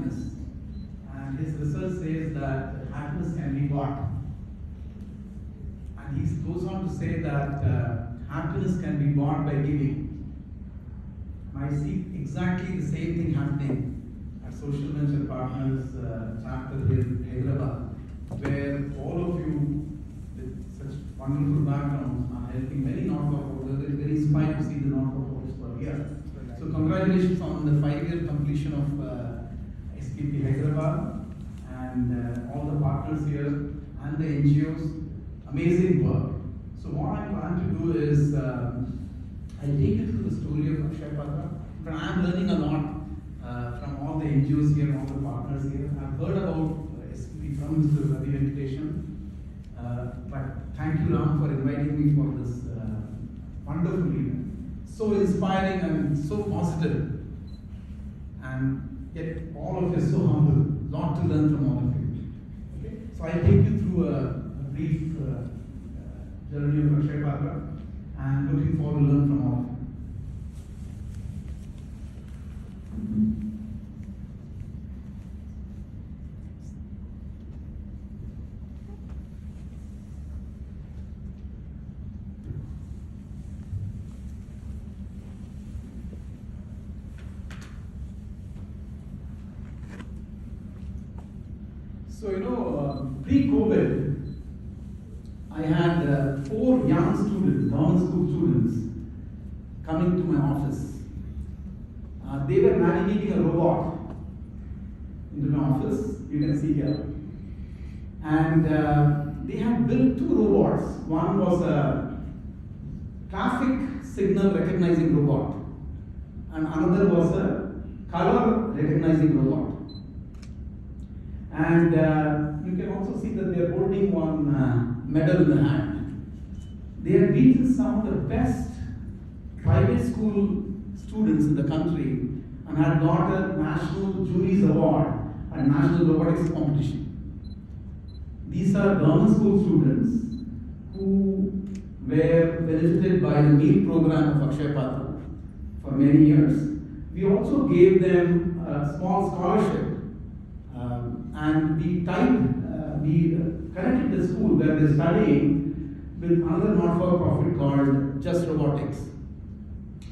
happiness. And his research says that happiness can be bought. And he goes on to say that happiness can be bought by giving. And I see exactly the same thing happening at Social Venture Partners chapter in Hyderabad, where all of you with such wonderful backgrounds are helping many not-for-profits. We're very inspired to see the not-for-profits who are here. So congratulations on the 5-year completion of SPP Hyderabad and all the partners here and the NGOs. Amazing work. So what I plan to do is I'll take you through the story of Akshay Patra. But I'm learning a lot from all the NGOs here, all the partners here. I've heard about SPP from Mr. Sridhar Venkatesh. But thank you, Ram, for inviting me for this wonderful event. So inspiring and so positive. And yet all of you are so humble. Lot to learn from all of you. Okay? So I'll take you through a brief journey of Akshay Patra and looking forward to learn from all of you. So, pre-COVID, I had 4 young students, government school students, coming to my office. They were navigating a robot into my office, you can see here. And they had built 2 robots. One was a traffic signal recognizing robot, and another was a color recognizing robot. And you can also see that they are holding one medal in the hand. They have beaten some of the best private school students in the country and had got a National Juries Award at National Robotics Competition. These are government school students who were benefited by the meal program of Akshay Patra for many years. We also gave them a small scholarship. And we connected the school where they're studying with another not-for-profit called Just Robotics.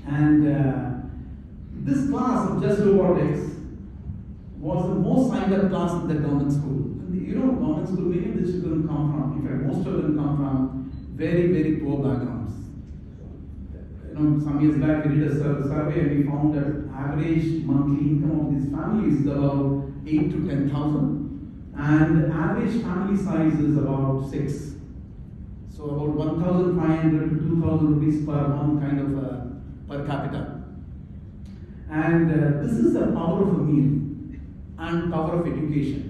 And this class of Just Robotics was the most signed up class in the government school. And government school, many of the children come from, in fact, most of them come from very, very poor backgrounds. Some years back we did a survey and we found that average monthly income of these families is about 8 to 10,000, and the average family size is about 6. So about 1,500 to 2,000 rupees per month kind of per capita. And this is the power of a meal and power of education.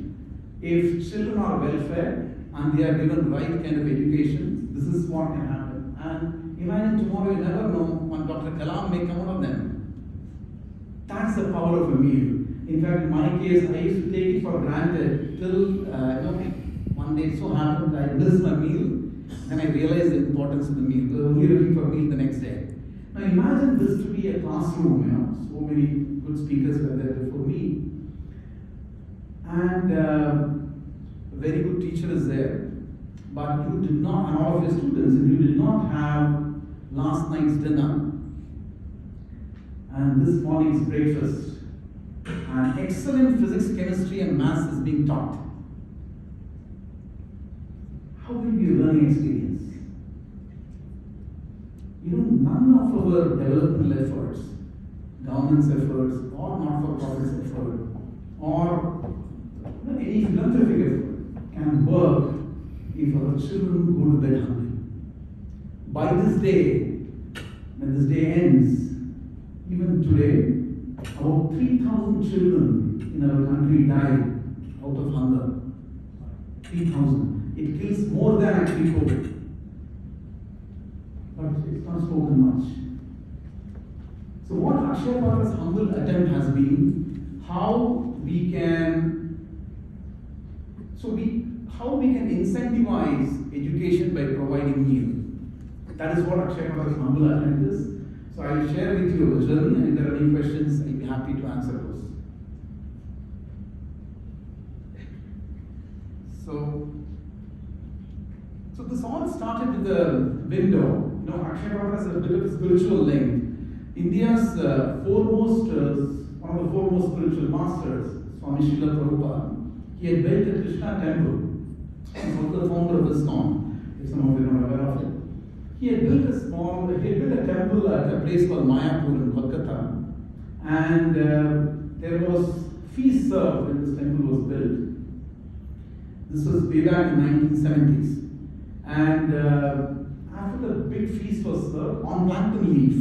If children are well fed and they are given right kind of education, this is what can happen. And imagine tomorrow, you never know when Dr. Kalam may come out of them. That's the power of a meal. In fact, in my case, I used to take it for granted till one day it so happened I missed my meal. Then I realized the importance of the meal. We were only looking for a meal the next day. Now imagine this to be a classroom. So many good speakers were there before me, and a very good teacher is there. But you did not, and all of your students, and you did not have last night's dinner and this morning's breakfast. And excellent physics, chemistry, and maths is being taught. How will be your learning experience? None of our developmental efforts, government's efforts, or not-for-profit's effort, or any philanthropic effort can work if our children go to bed hungry. By this day, when this day ends, even today, about 3,000 children in our country die out of hunger. 3,000. It kills more than actually COVID. But it's not spoken much. So what Akshay Patra's humble attempt has been, how we can incentivize education by providing meal. That is what Akshay Patra's humble attempt is. So I will share with you a journey, and if there are any questions, I'll be happy to answer those. window, Akshay Patra has a bit of a spiritual link. India's one of the foremost spiritual masters, Swami Srila Prabhupada, he had built a Krishna temple. He was the founder of ISKCON, if some of you are not aware of it. He had built a temple at a place called Mayapur in Kolkata, and there was feast served when this temple was built. This was way back in 1970s, and after the big feast was served on plankton leaf,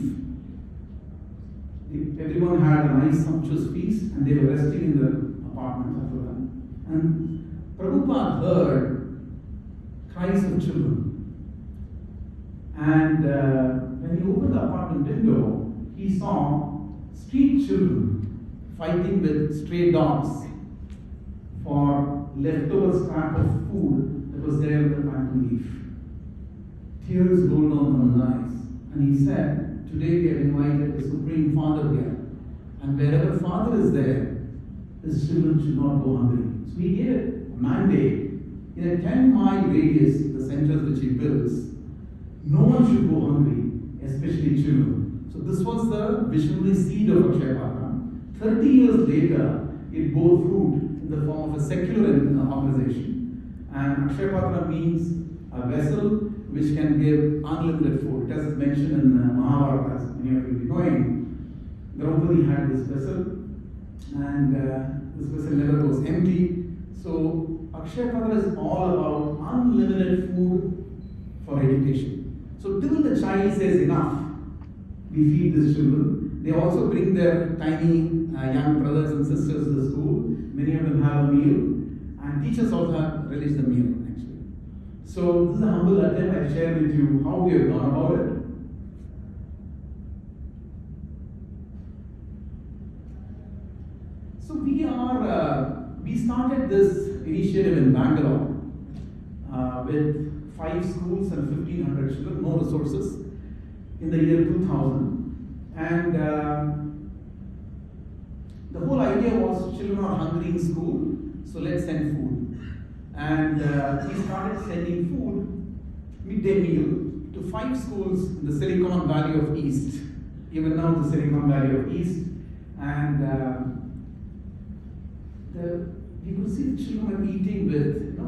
everyone had a nice sumptuous feast, and they were resting in the apartment after that. And Prabhupada heard cries of children. And when he opened the apartment window, he saw street children fighting with stray dogs for leftover scrap of food that was there in the plankton leaf. Tears rolled down from his eyes, and he said, "Today we have invited the Supreme Father here, and wherever Father is there, his children should not go hungry." So he gave a mandate in a 10-mile radius, the centers which he builds. No one should go hungry, especially children. So this was the visionary seed of Akshay Patra. 30 years later, it bore fruit in the form of a secular organization. And Akshay Patra means a vessel which can give unlimited food. It is mentioned in Mahabharata, as many of you will be knowing. Draupadi had this vessel, and this vessel never goes empty. So Akshay Patra is all about unlimited food for education. So till the child says enough, we feed these children. They also bring their tiny young brothers and sisters to the school. Many of them have a meal, and teachers also have relished the meal actually. So this is a humble attempt I share with you how we have gone about it. So we started this initiative in Bangalore with 5 schools and 1,500 children, no resources, in the year 2000. And the whole idea was children are hungry in school, so let's send food. And we started sending food, midday meal, to 5 schools in the Silicon Valley of East, even now the Silicon Valley of East. And we could see the children were eating with a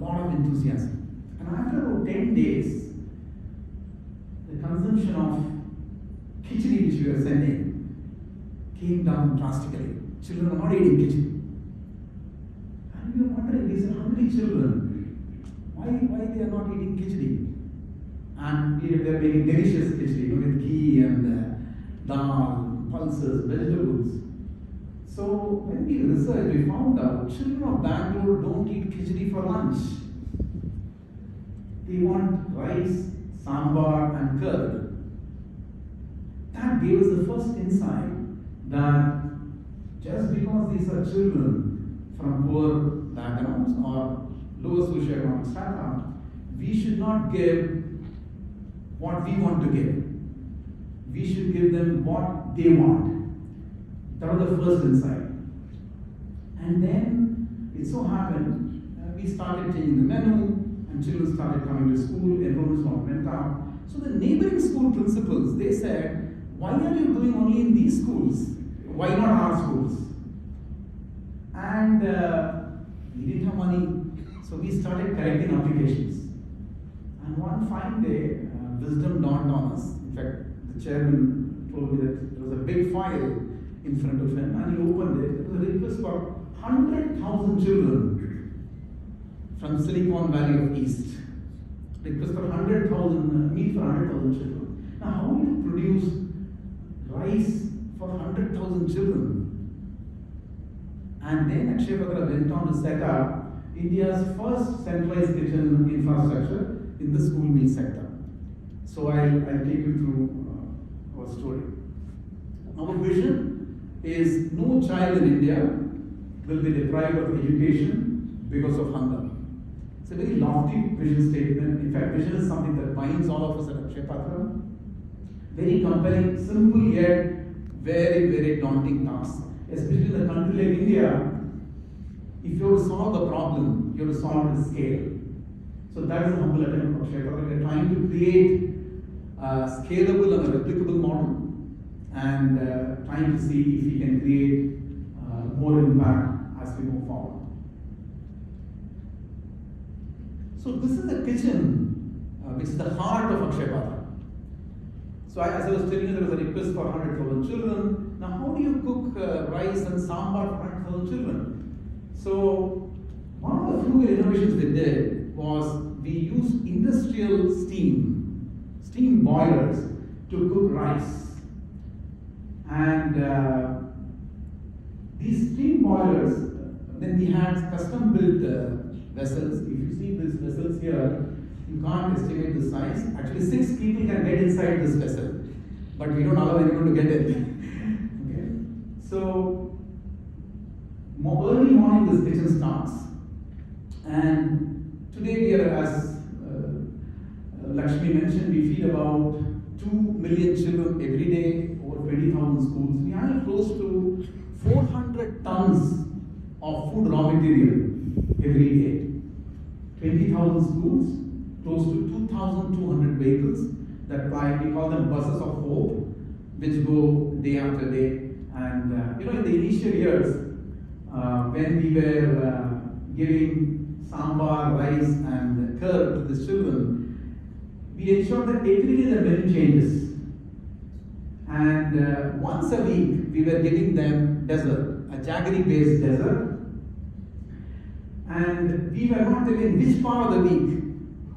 lot of enthusiasm. And after about 10 days, the consumption of khichdi which we were sending came down drastically. Children were not eating khichdi. And we were wondering, these are hungry children, why they are not eating khichdi? And they were making delicious khichdi with ghee and dal, pulses, vegetables. So when we researched, we found out children of Bangalore don't eat khichdi for lunch. They want rice, sambar and curd. That gave us the first insight that just because these are children from poor backgrounds or lower socioeconomic strata, we should not give what we want to give. We should give them what they want. That was the first insight. And then it so happened, we started changing the menu, and children started coming to school, enrollments went up. So the neighboring school principals, they said, why are you doing only in these schools? Why not our schools? And we didn't have money, so we started collecting applications. And one fine day, wisdom dawned on us. In fact, the chairman told me that there was a big file in front of him, and he opened it. It was a request for 100,000 children from Silicon Valley of East. Request for 100,000, meat for 100,000 children. Now, how do you produce rice for 100,000 children? And then Akshay Patra went on to set up India's first centralized kitchen infrastructure in the school meal sector. So I'll take you through our story. Our vision is no child in India will be deprived of education because of hunger. It's a very lofty vision statement. In fact, vision is something that binds all of us at Akshay Patra. Very compelling, simple yet very, very daunting task. Especially in a country like India, if you have to solve a problem, you have to solve it at scale. So that is a humble attempt of Akshay Patra. We are trying to create a scalable and a replicable model, and trying to see if we can create more impact as we move forward. So this is the kitchen, which is the heart of Akshay Patra. So as I was telling you, there was a request for 100,000 children. Now how do you cook rice and sambar for 100,000 children? So one of the frugal innovations we did was we used industrial steam boilers to cook rice. And these steam boilers, then we had custom built vessels. If you see these vessels here, you can't estimate the size. Actually, 6 people can get inside this vessel, but we don't allow anyone to get in. Okay. So, early morning this kitchen starts, and today we are, as Lakshmi mentioned, we feed about 2 million children every day, over 20,000 schools. We handle close to 400 tons of food raw material every day. 20,000 schools, close to 2,200 vehicles that fly. We call them buses of hope, which go day after day. And in the initial years, when we were giving sambar, rice, and curd to the children, we ensured that every day the menu changes. And once a week, we were giving them dessert, a jaggery-based dessert. And we were not telling which part of the week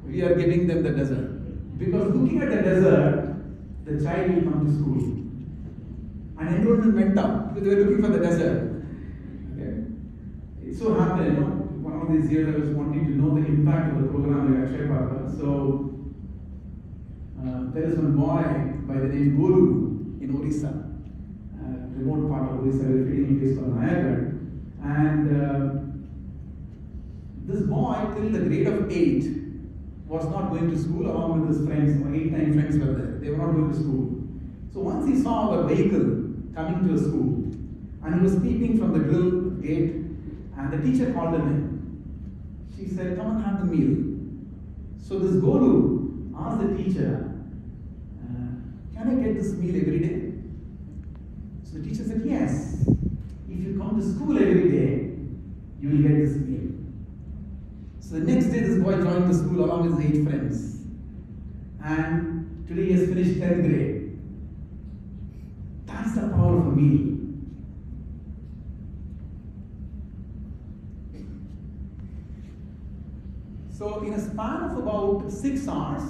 we are giving them the dessert. Because looking at the dessert, the child will come to school. And enrollment went up because they were looking for the dessert. Okay. It so happened, one of these years I was wanting to know the impact of the program like Akshay Patra. So there is one boy by the name Golu in Orissa, remote part of Orissa, we are feeding a place called Nayagarh. And this boy, till the grade of 8, was not going to school along with his friends. 8, 9 friends were there. They were not going to school. So once he saw our vehicle coming to a school, and he was peeping from the grill gate, and the teacher called him in. She said, "Come and have the meal." So this Golu asked the teacher, "Can I get this meal every day?" So the teacher said, "Yes. If you come to school every day, you will get this meal." So the next day, this boy joined the school along with his 8 friends. And today he has finished 10th grade. That's the power of a meal. So in a span of about 6 hours,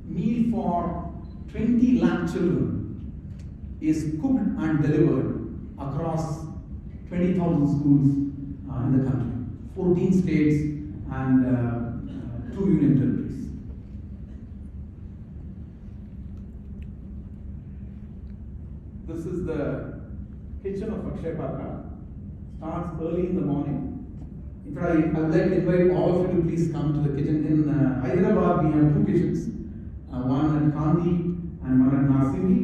meal for 20 lakh children is cooked and delivered across 20,000 schools in the country. 14 states and 2 union territories. This is the kitchen of Akshay Patra. Starts early in the morning. In fact, I would like to invite all of you to please come to the kitchen. In Hyderabad, we have 2 kitchens. One at Kandi and one at Narsingi.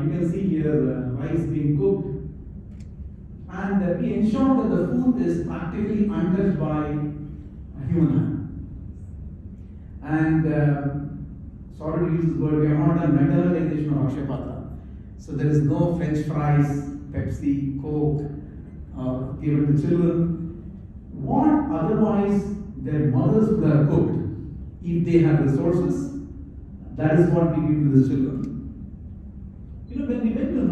You can see here rice being cooked. And we ensure that the food is practically untouched by a human hand. And sorry to use this word, we have not done metallization of Akshay Patra. So there is no French fries, Pepsi, Coke given to children. What otherwise their mothers would have cooked if they had resources, that is what we give to the children. When we went to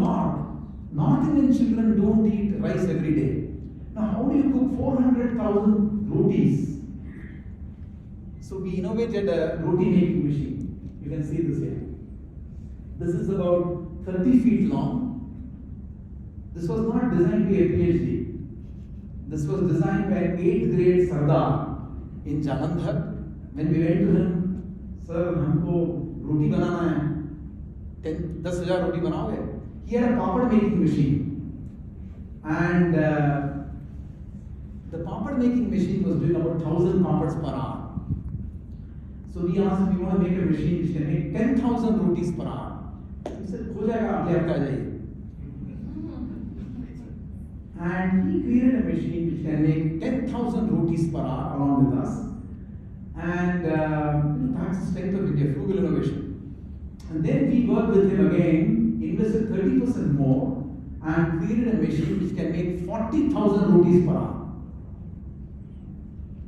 North Indian children don't eat rice every day. Now, how do you cook 400,000 rotis? So we innovated a roti making machine. You can see this here. This is about 30 feet long. This was not designed by a PhD. This was designed by an 8th grade Sardar in Jalandhar. When we went to him, "Sir, हमको roti बनाना है, 10,000 roti बनाओगे?" He had a papad making machine, and the papad making machine was doing about 1,000 papads per hour. So we asked him, "We want to make a machine which can make 10,000 rotis per hour." He said, "हो जाएगा, अगले हफ्ते आ जाइए." And he created a machine which can make 10,000 rotis per hour along with us. And that's the strength of India, frugal innovation. And then we worked with him again, invested 30% more, and created a machine which can make 40,000 rotis per hour.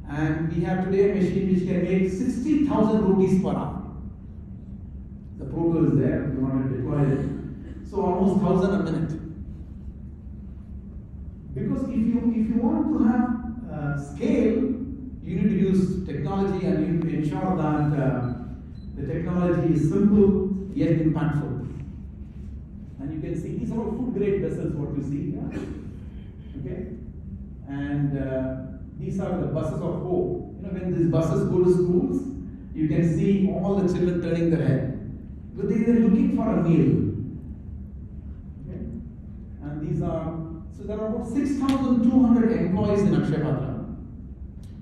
And we have today a machine which can make 60,000 rotis per hour. The proto is there, if you want to deploy it. So almost 1,000 a minute. Because if you want to have scale, you need to use technology and you need to ensure that the technology is simple yet impactful. And you can see these are all food grade vessels, what you see here. Okay? And these are the buses of hope. You know, when these buses go to schools, you can see all the children turning their head. Because they are looking for a meal. Okay? And these are, so there are about 6,200 employees in Akshay Patra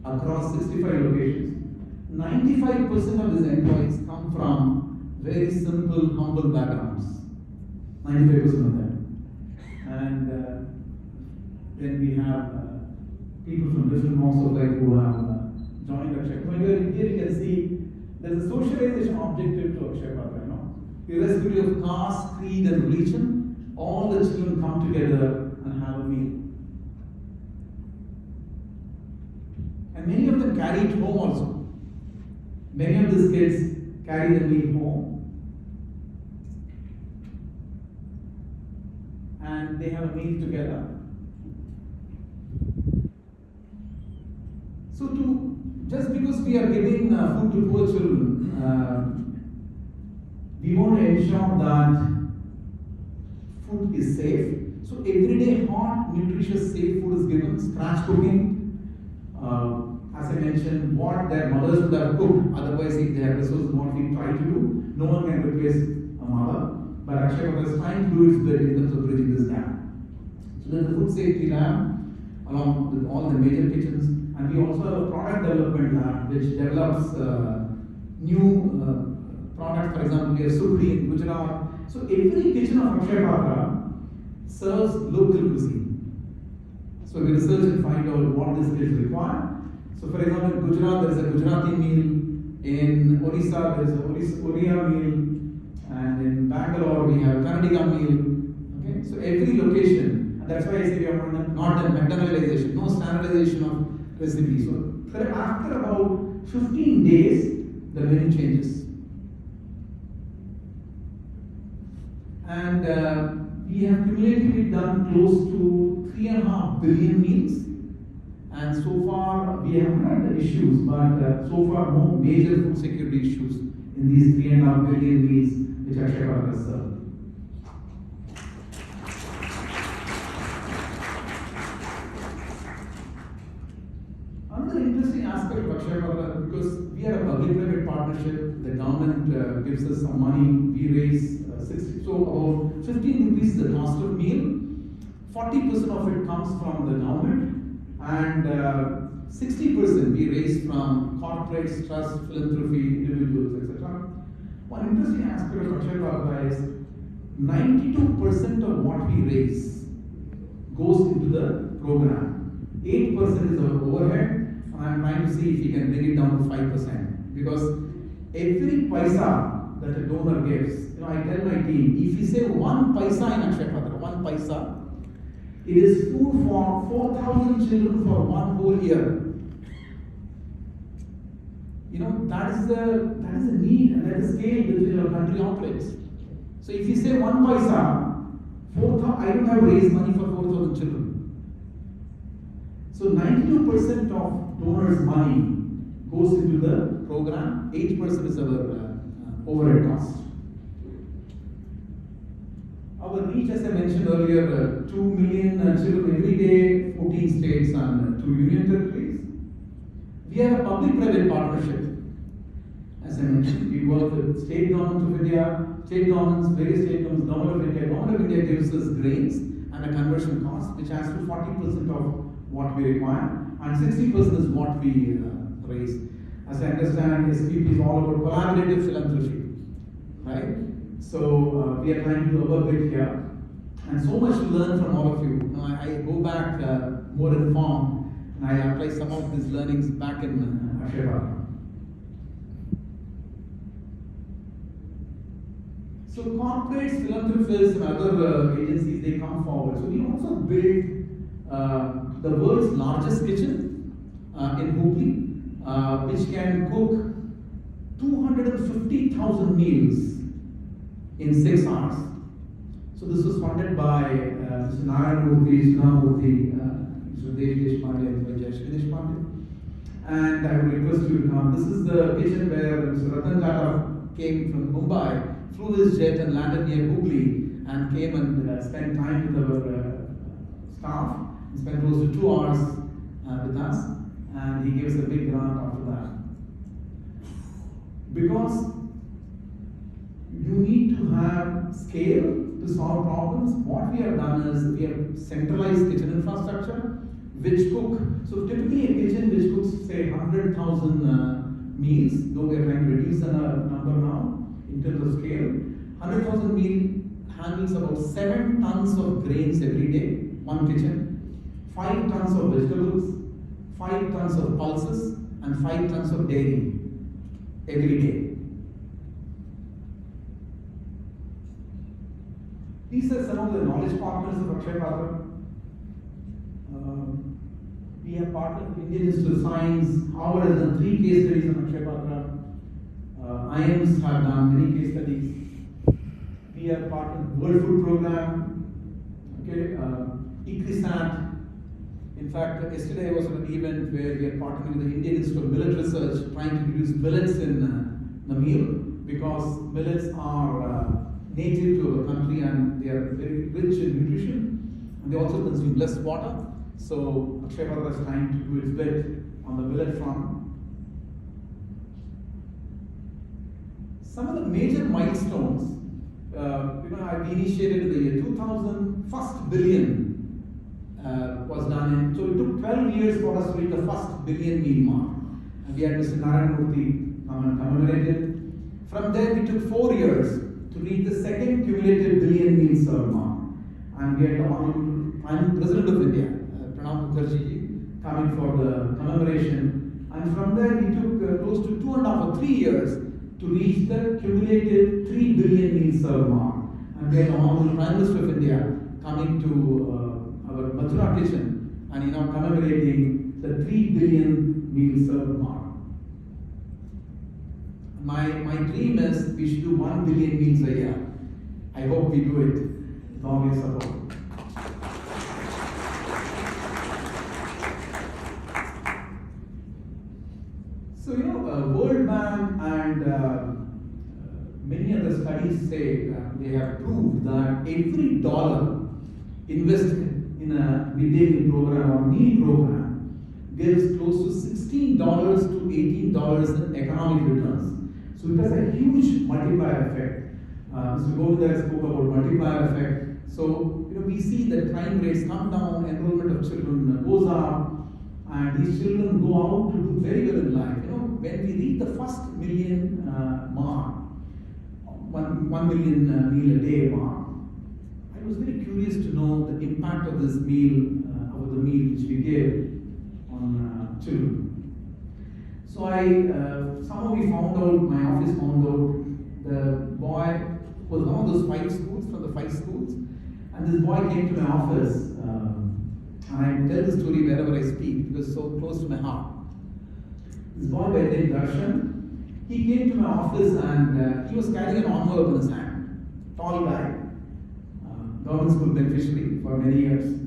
across 65 locations. 95% of these employees come from very simple, humble backgrounds. 95% of them. And then we have people from different walks of life who have joined Akshay Patra. Here you can see there's a socialization objective to Akshay Patra. You know, irrespective of caste, creed, and religion, all the children come together and have a meal. And many of them carry it home also. Many of these kids carry the meal home. And they have a meal together. So just because we are giving food to poor children, we want to ensure that food is safe. So everyday hot, nutritious, safe food is given, scratch cooking. As I mentioned, what their mothers would have cooked, otherwise if they have resources, what we try to do, no one can replace a mother. But Akshay Patra is trying to do its bit in terms of bridging this gap. So there's a food safety lab, along with all the major kitchens, and we also have a product development lab which develops new products. For example, we have Supri in Gujarat. So every kitchen of Akshay Patra serves local cuisine. So we research and find out what this dish requires. So for example, in Gujarat there is a Gujarati meal, in Orissa there is a Oriya meal, and in Bangalore we have a Kannadiga meal. Okay, so every location, and that's why I say we are not a McDonaldization, no standardization of recipes. So after about 15 days, the menu changes. And we have cumulatively done close to 3.5 billion meals. And so far we have had issues, but so far no major food security issues in these 3.5 billion meals which Akshay Patra has served. Another interesting aspect of Akshay Patra, because we are a public-private partnership, the government gives us some money, we raise 60, so about 15 rupees is the cost of meal, 40% of it comes from the government, and 60% we raise from corporates, trusts, philanthropy, individuals, etc. One interesting aspect of Akshay Patra is 92% of what we raise goes into the program. 8% is our overhead, and I am trying to see if we can bring it down to 5%. Because every paisa that a donor gives, you know, I tell my team, if you say 1 paisa in Akshay Patra, 1 paisa, it is food for 4,000 children for 1 whole year. You know, that is the need and that is the scale with which our country operates. So if you say 1 paisa, 4,000, I don't have raised money for 4,000 children. So 92% of donors' money goes into the program, 8% is our overhead cost. Our reach, as I mentioned earlier, 2 million children every day, 14 states and 2 union territories. We have a public-private partnership. As I mentioned, we work with state governments of India, state governments, various state governments, government of India. Government of India gives us grains and a conversion cost, which has to 40% of what we require, and 60% is what we raise. As I understand, SPP is all about collaborative philanthropy, right? So we are trying to do our bit here. and so much to learn from all of you. I go back more informed, and I apply some of these learnings back in Akshay Patra. So corporates, philanthropists, and other agencies, they come forward. So we also built the world's largest kitchen in Hooghly, which can cook 250,000 meals in 6 hours. So this was funded by Mr. Narayan Murthy, Sridhar Murthy, Mr. Deshpande, and Mr. Deshpande. And I would request you to come. This is the kitchen where Mr. Ratan Tata came from Mumbai, flew his jet and landed near Hooghly, and came and spent time with our staff. He spent close to 2 hours with us, and he gave us a big grant after that. Because you need to have scale to solve problems. What we have done is we have centralized kitchen infrastructure which cook. So typically a kitchen which cooks say 100,000 meals, though we are trying to reduce the number now in terms of scale. 100,000 meal handles about 7 tons of grains every day, one kitchen, 5 tons of vegetables, 5 tons of pulses, and 5 tons of dairy every day. These are some of the knowledge partners of Akshay Patra. We have partnered with Indian Institute of Science. Harvard has done 3 case studies on Akshay Patra. IIMs have done many case studies. We have partnered with World Food Program, ICRISAT. In fact, yesterday I was at an event where we are partnering with the Indian Institute of Millet Research, trying to introduce millets in the meal, because millets are native to our country and they are very rich in nutrition, and they also consume less water. So Akshay Patra is trying to do its bit on the millet front. Some of the major milestones, I've initiated in the year 2000, first billion was done in, so it took 12 years for us to reach the first billion meal mark. And we had Mr. Narayan Murthy come and commemorate it. From there we took 4 years to reach the second cumulative billion meal served mark. And we had the Honorable Prime President of India, Pranab Mukherjee, coming for the commemoration. And from there we took close to 2.5 or 3 years to reach the cumulative 3 billion meal served mark. And we had the Honorable Prime Minister of India coming to our Mathura kitchen and commemorating the 3 billion meal served mark. My dream is we should do 1 billion meals a year. I hope we do it with all your support. So World Bank and many other studies say they have proved that every dollar invested in a midday meal program or meal program gives close to $16 to $18 in economic returns. So it has a huge multiplier effect. Mr. Govinda spoke about multiplier effect. So we see that crime rates come down, enrollment of children goes up, and these children go out to do very well in life. When we reach the first million mark, 1 million meal a day mark, I was very curious to know the impact of this meal, of the meal which we gave on children. So somehow we found out, my office found out, the boy was one of those 5 schools, from the 5 schools, and this boy came to my office, and I tell the story wherever I speak because it's so close to my heart. This boy by the name Darshan, he came to my office and he was carrying an envelope in his hand, tall guy, government school beneficiary for many years.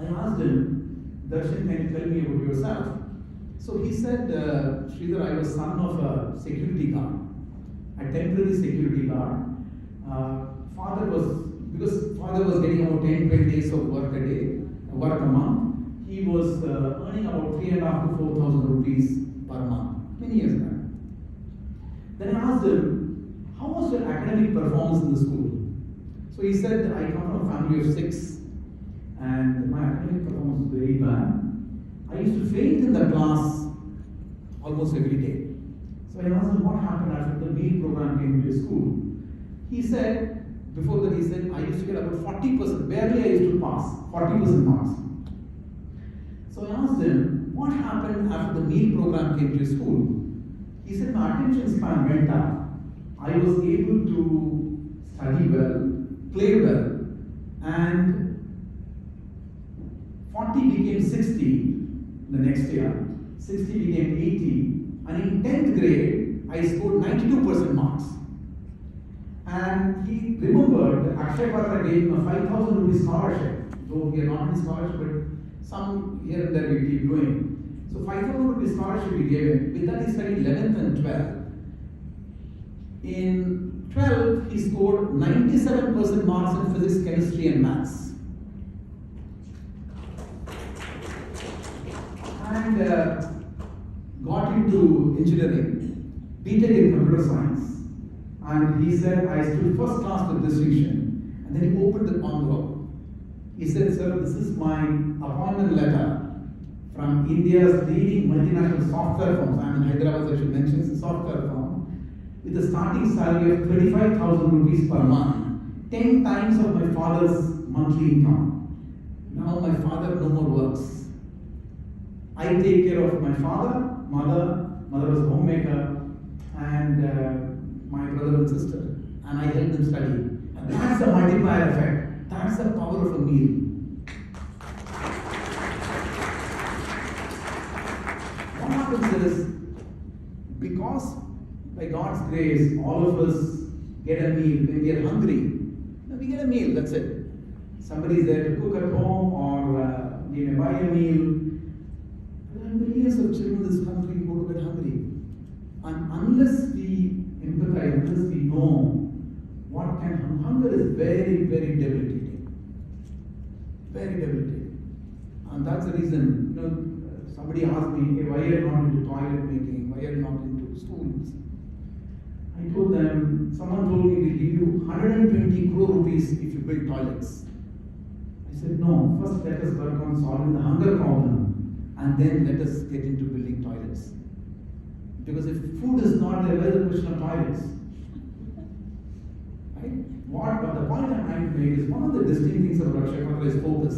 I asked him, Darshan, can you tell me about yourself? So he said, Sridhar, I was son of a security guard, a temporary security guard. Father was getting about 10-20 days of work a day, work a month. He was earning about 3,500 to 4,000 rupees per month, many years back. Then I asked him, how was your academic performance in the school? So he said, I come from a family of 6 and my academic performance was very bad. I used to faint in the class almost every day. So I asked him what happened after the meal program came to school. He said, Before that, he said, I used to get about 40%, barely I used to pass, 40% marks. So I asked him, what happened after the meal program came to your school? He said, my attention span went up. I was able to study well, play well, and 40 became 60 the next year, 60 became 80, and in 10th grade, I scored 92% marks. And he remembered that Akshay Patra gave him a 5,000 rupees scholarship, though we are not in scholarship, but some here and there we keep doing. So 5,000 rupees scholarship we gave him. With that he studied 11th and 12th. In 12th, he scored 97% marks in physics, chemistry and maths. And got into engineering, BTech in computer science. And he said, I stood first class with distinction. And then he opened the envelope. He said, sir, this is my appointment letter from India's leading multinational software firms. I'm in Hyderabad, I should mention, it's a software firm, with a starting salary of 35,000 rupees per month, 10 times of my father's monthly income. Now my father no more works. I take care of my father, mother was a homemaker, and my brother and sister, and I help them study. And that's the multiplier effect. That's the power of a meal. What happens is, because by God's grace, all of us get a meal when we are hungry. We get a meal, that's it. Somebody is there to cook at home, or we may buy a meal. There are millions of children in this country who go to bed hungry. And unless we empathize, unless we know what can hunger is very, very debilitating. Very debilitating. And that's the reason, somebody asked me, hey, why are you not into toilet making? Why are you not into schools? I told them, someone told me we'll give you 120 crore rupees if you build toilets. I said, no, first let us work on solving the hunger problem, and then let us get into building toilets. Because if food is not there, where is the question of toilets? Right? But the point I'm trying to make is one of the distinct things about Akshay Patra is focus.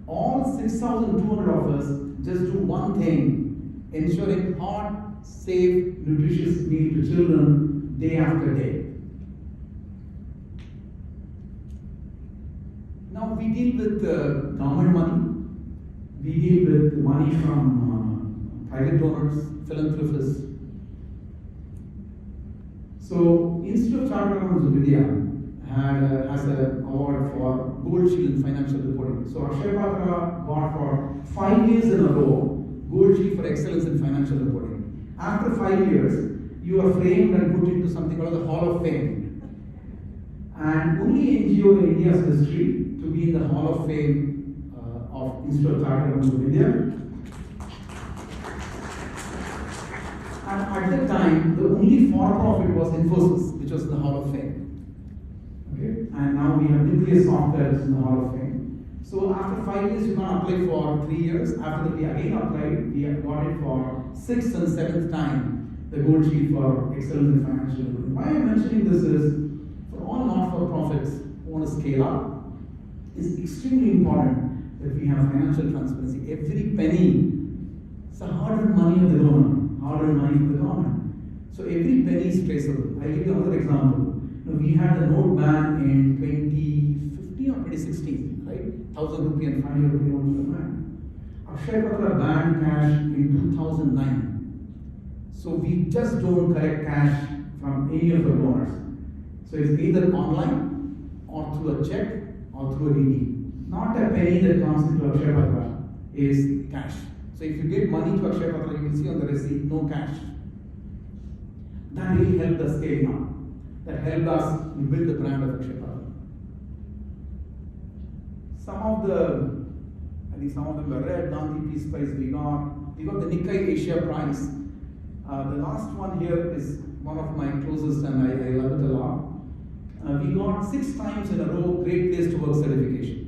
All 6,200 of us just do one thing, ensuring hot, safe, nutritious meal to children day after day. Now we deal with government money, we deal with money from private donors, philanthropists. So, Institute of Chartered Accountants of India has an award for Gold Shield in financial reporting. So, Akshay Patra got for 5 years in a row Gold Shield for excellence in financial reporting. After 5 years, you are framed and put into something called the Hall of Fame. And only NGO in India's history to be in the Hall of Fame of Institute of Chartered Accountants of India. And at that time, the only for-profit was Infosys, which was in the Hall of Fame. Okay? And now we have Nucleus Software, which is in the Hall of Fame. So after 5 years, you can apply for 3 years. After that, we again applied. We have got it for 6th and 7th time, the Gold Shield for excellence in financial reporting. Why I'm mentioning this is, for all not-for-profits who want to scale up, it's extremely important that we have financial transparency. Every penny, it's the hard-earned money of the donor. Hard-earned money from the government. So every penny is traceable. I'll give you another example. We had the note ban in 2015 or 2016, right? 1,000 rupee and 500 rupee notes were banned. Akshay Patra banned cash in 2009. So we just don't collect cash from any of the donors. So it's either online or through a check or through a DD. Not a penny that comes into Akshay Patra is cash. So if you give money to Akshay Patra, you will see on the receipt, no cash. That really helped us scale up. That helped us build the brand of Akshay Patra. I think some of them were read. Gandhi Peace Prize we got the Nikkei Asia Prize. The last one here is one of my closest, and I love it a lot. We got 6 times in a row Great Place to Work certification.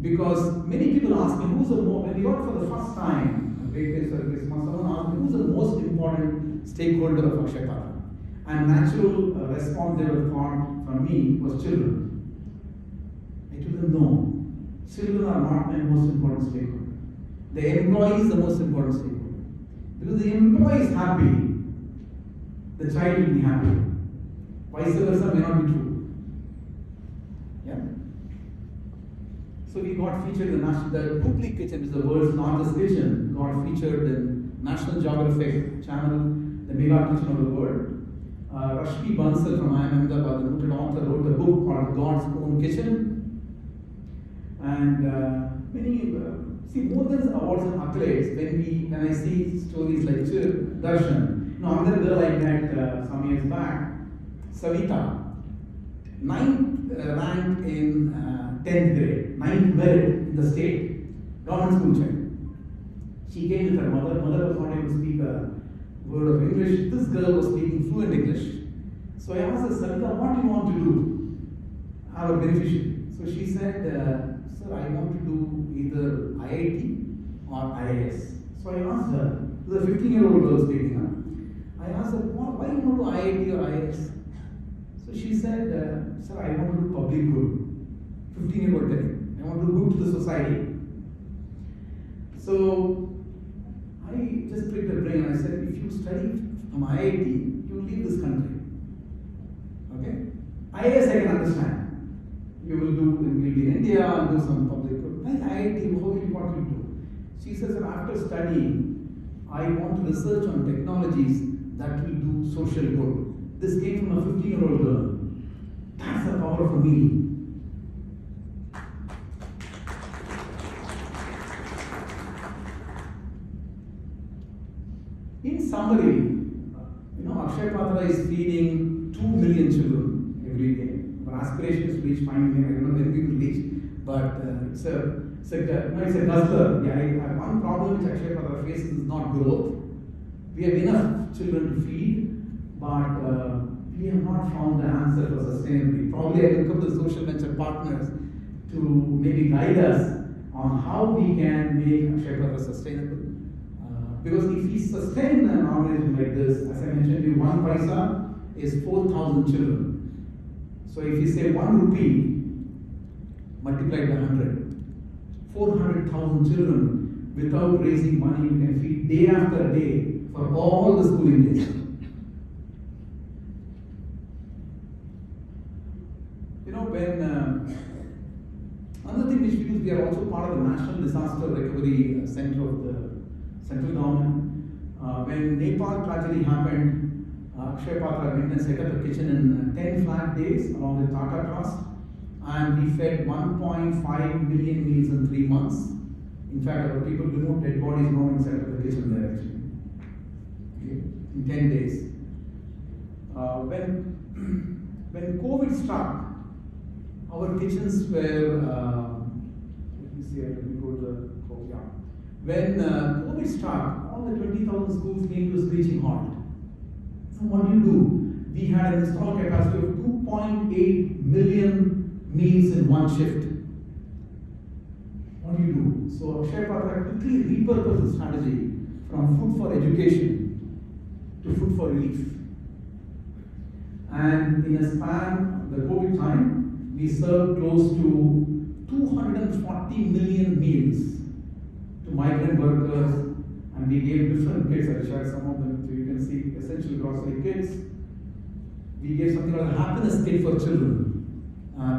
Because many people ask me, when we got for the first time, a Great Place certification, someone asked me, who's the most important stakeholder of Akshay Patra? And natural response they were thought from me was children. I told them no. Children are not my most important stakeholder. The employee is the most important stakeholder. Because the employee is happy, the child will be happy. Vice versa may not be true. Yeah? So we got featured in the Putli Kitchen, which is the world's largest kitchen, got featured in National Geographic channel, the mega kitchen of the world. Rashmi Bansal from IIM Ahmedabad, the noted author, wrote a book called God's Own Kitchen. And many, more than awards and accolades, when I see stories like Darshan, another girl I met some years back, Savita, 9th rank in 10th grade, 9th merit in the state, government school child. She came with her mother. Mother was not able to speak a word of English. This girl was speaking fluent English. So I asked her, Savita, what do you want to do? Our beneficiary. So she said, sir, I want to do either IIT or IAS. So I asked her, this is a 15-year-old girl speaking now. I asked her, why you want to do IIT or IAS? So she said, sir, I want to do public good. 15-year-old telling. I want to do good to the society. So I just pricked her brain and I said, if you study from IIT, you will leave this country. Okay? IAS I can understand. You will be in India and do some public good. Like IIT, what will you do? She says that after studying, I want to research on technologies that will do social good. This came from a 15-year-old girl. That's the power of a meal. In summary, Akshay Patra is feeding 2 million children every day. Our aspiration is to reach 5 million. I don't know when we will reach, but it's a guzzler. Yeah, one problem which Akshay Patra faces is not growth. We have enough children to feed, but we have not found the answer for sustainability. Probably I will come to social venture partners to maybe guide us on how we can make Akshay Patra sustainable. Because if we sustain an organization like this, as I mentioned to you, 1 paisa is 4,000 children. So if you say 1 rupee multiplied by 100, 400,000 children without raising money, you can feed day after day for all the schooling days. When another thing which we do, we are also part of the National Disaster Recovery Center of the central government. When Nepal tragedy happened, Akshay Patra went and set up a kitchen in 10 flat days along with Tata Trust, and we fed 1.5 million meals in 3 months. In fact, our people removed dead bodies now and set up the kitchen there actually. Okay. In 10 days. When COVID struck, our kitchens were, let me see, let me go to the code, yeah. When COVID struck, all the 20,000 schools came to a screeching halt. So what do? We had an installed capacity of 2.8 million meals in one shift. What do? So Akshay Patra quickly repurposed the strategy from food for education to food for relief. And in a span of the COVID time, we served close to 240 million meals to migrant workers, and we gave different kits. I'll share some of them so you can see essential grocery kits. We gave something called a happiness kit for children,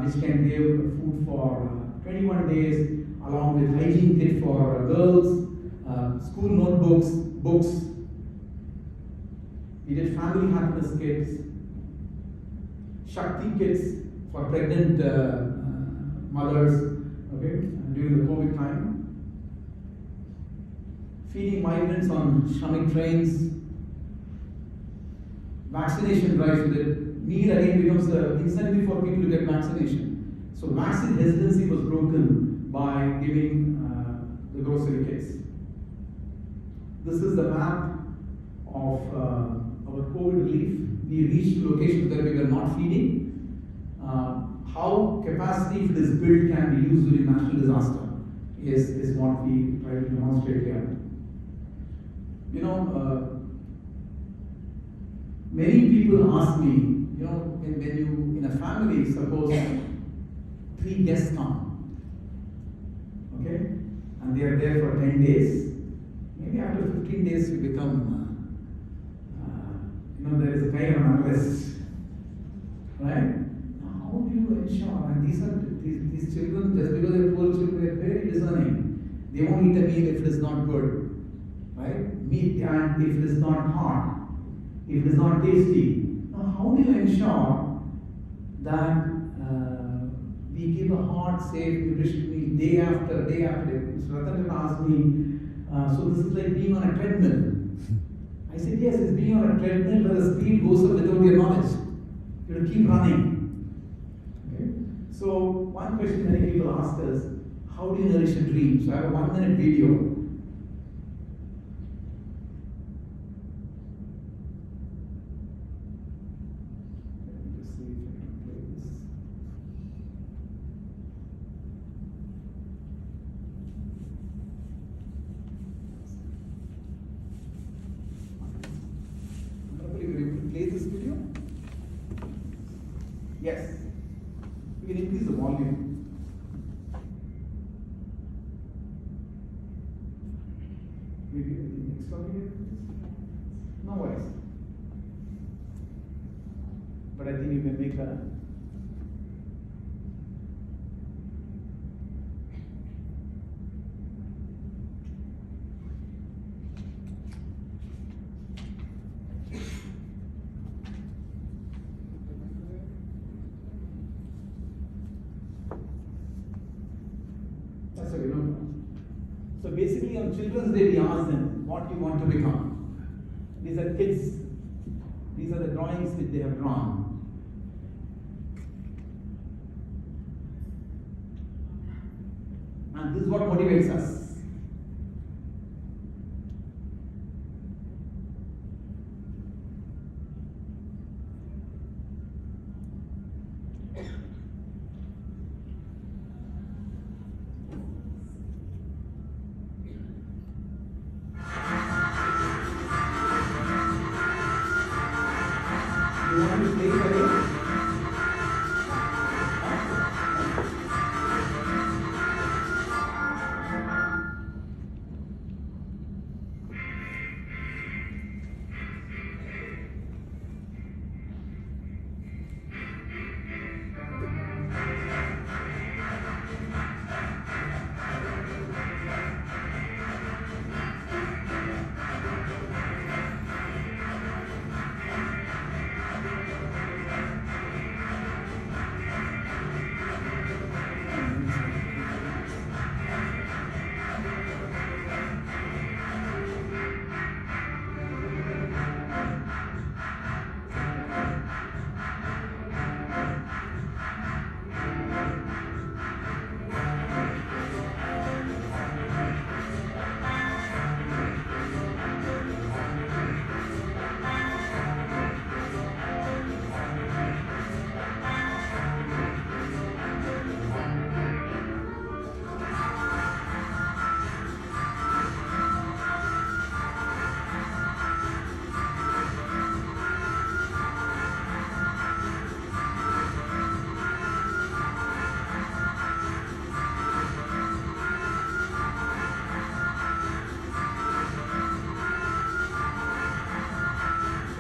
which can give food for 21 days, along with hygiene kit for girls, school notebooks, books. We did family happiness kits, Shakti kits for pregnant mothers, okay, during the COVID time. Feeding migrants on Shramik trains, vaccination drives with it. Need again becomes an incentive for people to get vaccination. So vaccine hesitancy was broken by giving the grocery kits. This is the map of our COVID relief. We reached locations where we were not feeding. How capacity, if it is built, can be used during national disaster is what we try to demonstrate here. Many people ask me, when you, in a family, suppose 3 guests come, okay, and they are there for 10 days, maybe after 15 days you become, there is a kind of analyst, right? Now, how do you ensure? And these children, just because they're poor children, they're very discerning. They won't eat a meal if it is not good, right? Meat, and if it is not hot, if it is not tasty. Now, how do you ensure that we give a hot, safe, nutritious meal day after day after day? So Ratan asked me, so this is like being on a treadmill. I said, yes, it's being on a treadmill where the speed goes up without your knowledge. You have to keep running. Okay? So, one question many people ask us, how do you nourish a dream? So, I have a 1-minute video. Let me just see if I can play this. Will you able to play this video? Yes. You can increase the volume. Maybe anything extra here? No worries. But I think you can make a. That's okay, no problem. So basically on Children's Day we ask them what you want to become. These are kids. These are the drawings which they have drawn. And this is what motivates us. You want to play it again?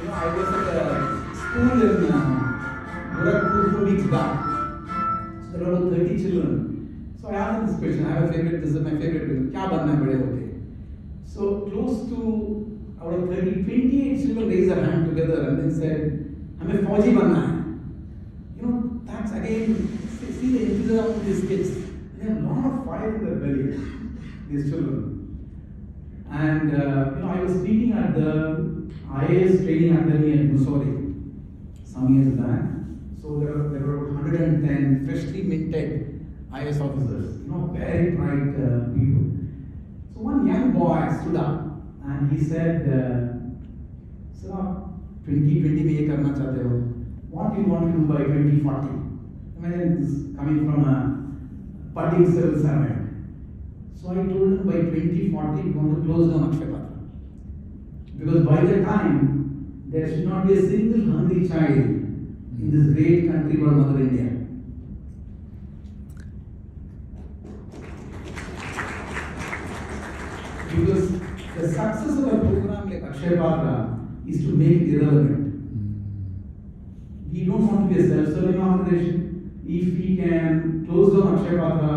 I was at a school in Gorakhpur 2 weeks back. So there were about 30 children. So I asked them this question. I have a favorite, this is my favorite question. Kya banna hai bade hoke? So close to out of 30, 28 children raised their hand together and then said, hame fauji banna hai. That's again, see the enthusiasm of these kids. They have a lot of fire in their belly, these children. And I was speaking at the IAS training academy at Mussoorie some years back. So there were 110 freshly minted IAS officers, very bright people. So one young boy stood up and he said, "Sir, 2020 में ये करना चाहते हो? What do you want to do by 2040?" Imagine this coming from a budding civil servant. So I told him by 2040 we want to close down Akshay Patra. Because by the time there should not be a single hungry child in this great country called Mother India. Because the success of a program like Akshay Patra is to make it irrelevant. We don't want to be a self-serving organization. If we can close down Akshay Patra,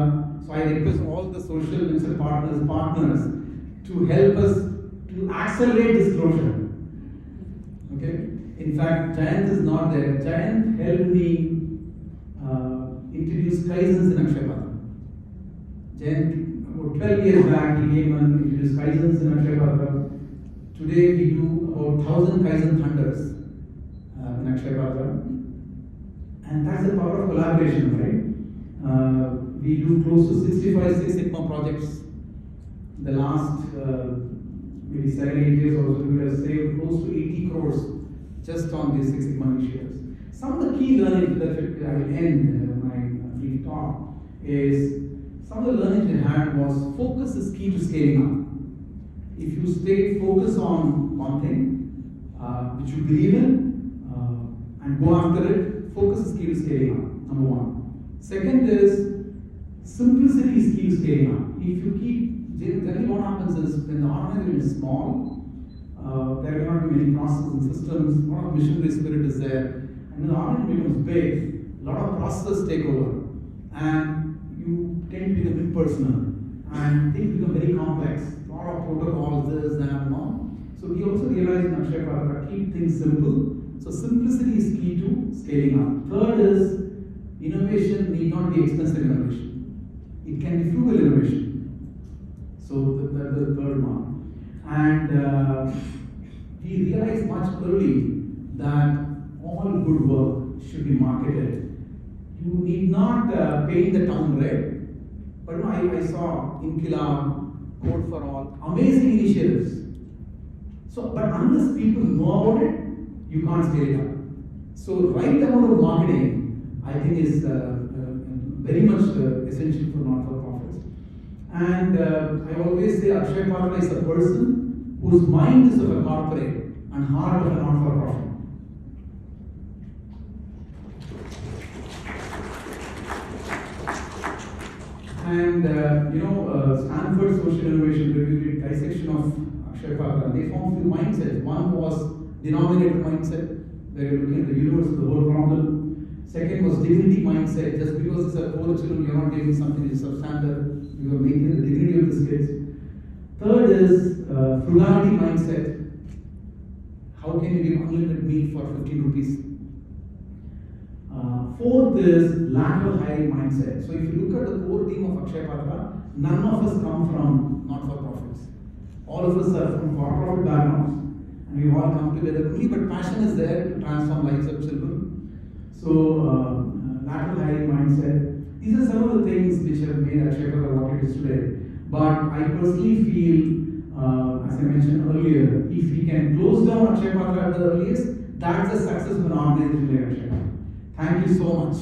so I request all the social venture partners to help us to accelerate this closure. Okay? In fact, Jayant is not there. Jayant helped me introduce Kaizens in Akshay Patra. Jayant, about 12 years back, he came and introduced Kaizens in Akshay Patra. Today we do about 1,000 Kaizen thunders in Akshay Patra. And that's the power of collaboration, right? We do close to 65 Six Sigma projects. The last maybe 7-8 years also, we would have saved close to 80 crores just on these Six Sigma initiatives. Some of the key learnings that I will end my brief talk is some of the learnings we had was focus is key to scaling up. If you stay focused on one thing which you believe in and go after it, focus is key to scaling up, number one. Second is simplicity is key to scaling up. If you keep, generally what happens is when the organization is small, there cannot be many processes and systems, a lot of missionary spirit is there. And when the organization becomes big, a lot of processes take over. And you tend to become impersonal. And things become very complex. A lot of protocols, this, that, and all. So we also realize in Akshay Patra, keep things simple. So simplicity is key to scaling up. Third is, innovation need not be expensive innovation. It can be frugal innovation. So that's the third one. And we realized much early that all good work should be marketed. You need not paint the town red. But you know, I saw Inkilab, Code for All, amazing initiatives. So, but unless people know about it, you can't scale it up. So, right amount of marketing, I think, is very much essential for not-for-profits. And I always say Akshay Patra is a person whose mind is of a corporate and heart of a not-for-profit. And Stanford Social Innovation Review did dissection of Akshay Patra. They found few mindsets. One was denominator mindset, where you're looking at the universe as the whole problem. Second was dignity mindset. Just because it's a poor children, you're not giving something that is substandard. You are maintaining the dignity of the kids. Third is frugality mindset. How can you give unlimited meat for 15 rupees? Fourth is lateral hiring mindset. So if you look at the core team of Akshay Patra, none of us come from not-for-profits. All of us are from for-profit backgrounds, and we all come together only, but passion is there to transform lives of children. So lateral hiring mindset. These are some of the things which have made Akshay Patra what it is today. But I personally feel, as I mentioned earlier, if we can close down Akshay Patra at the earliest, that's the success of an organization like Akshay Patra. Thank you so much.